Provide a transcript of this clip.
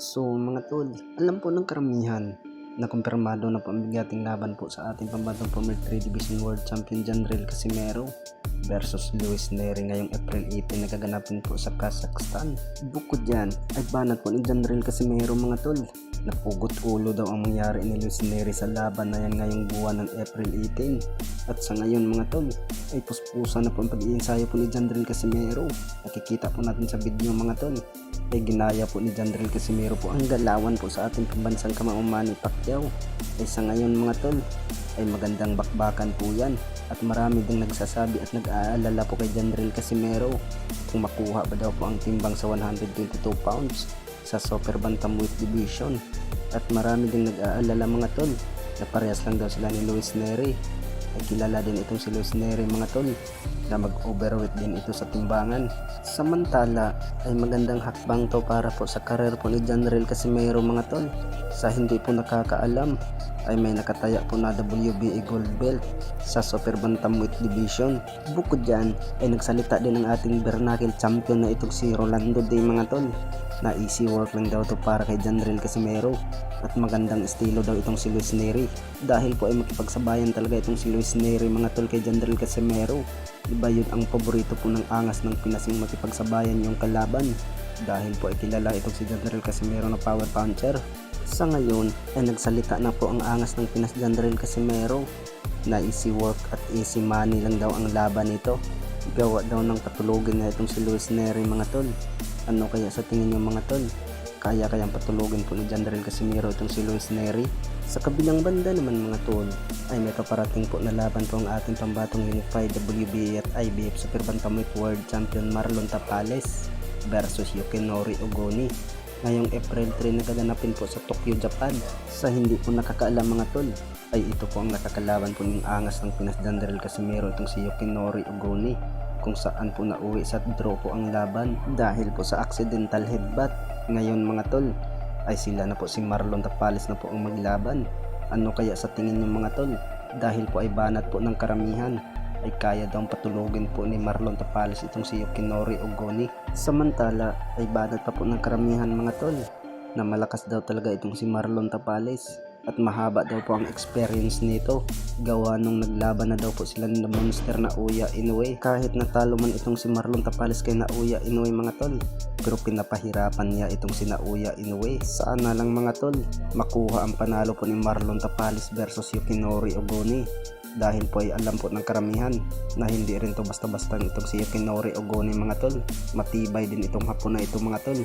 So mga tol, alam po ng karamihan na kumpirmado na po ang bigating laban po sa ating pambansang former 3 Division World Champion Janril Casimero versus Luis Neri ngayong April 18 na gaganapin po sa Kazakhstan. Bukod dyan ay banat po ni Janril Casimero mga tol. Napugot ulo daw ang mangyari ni Luis Neri sa laban na yan ngayong buwan ng April 18. At sa ngayon mga tol ay puspusa na po ang pag-iinsayo po ni Janril Casimero. Nakikita po natin sa video mga tol ay ginaya po ni Janril Casimero po ang galawan po sa ating pambansang kamao Manny Pacquiao. Ay sa ngayon mga tol ay magandang bakbakan po yan at marami ding nagsasabi at nag-aalala po kay Janril Casimero kung makuha ba daw po ang timbang sa 122 pounds sa super bantamweight division. At marami ding nag-aalala mga tol na parehas lang daw sila ni Luis Neri. Ay kilala din itong si Luis Neri mga tol na mag-overweight din ito sa timbangan. Samantala ay magandang hakbang to para po sa karir po ni Janril Casimero mga tol. Sa hindi po nakakaalam ay may nakataya po na WBA gold belt sa super bantamweight division. Bukod dyan ay nagsalita din ang ating Bernakil champion na itong si Rolando Day mga tol na easy work lang daw to para kay Janril Casimero at magandang estilo daw itong si Luis Neri dahil po ay makipagsabayan talaga itong si Luis Neri mga tol kay Janril Casimero. Iba yun ang paborito po ng angas ng Pinasing makipagsabayan yung kalaban dahil po ay kilala itong si Janril Casimero na power puncher. Sa ngayon ay nagsalita na po ang angas ng Pinas Janril Casimero na easy work at easy money lang daw ang laban nito. Gawa daw ng patulogin na itong si Luis Neri mga tol. Ano kaya sa tingin nyo mga tol? Kaya kayang patulogin po ni Janril Casimero itong si Luis Neri? Sa kabilang banda naman mga tol ay may paparating po na laban po ang ating pambatong Unified WBA at IBF Super Bantamweight World Champion Marlon Tapales versus Yukinori Ogoni ngayong April 3 na gaganapin po sa Tokyo, Japan. Sa hindi po nakakaalam mga tol ay ito po ang nakakalaban po ng angas ng Pinas Janril Casimero itong si Yukinori Ogoni kung saan po nauwi sa draw po ang laban dahil po sa accidental headbutt. Ngayon mga tol ay sila na po si Marlon Tapales na po ang maglaban. Ano kaya sa tingin ng mga tol? Dahil po ay banat po ng karamihan ay kaya daw patulogin po ni Marlon Tapales itong si Yukinori Ogoni. Samantala ay banat pa po ng karamihan mga tol na malakas daw talaga itong si Marlon Tapales at mahaba daw po ang experience nito gawa nung naglaban na daw po sila ng monster na Uya Inoue. Kahit natalo man itong si Marlon Tapales kay Naoya Inoue mga tol, pero pinapahirapan niya itong si Naoya Inoue. Sana lang mga tol makuha ang panalo po ni Marlon Tapales versus Yukinori Ogoni dahil po ay alam po ng karamihan na hindi rin to basta-basta itong si Yukinori Ogoni mga tol. Matibay din itong hapon na ito mga tol.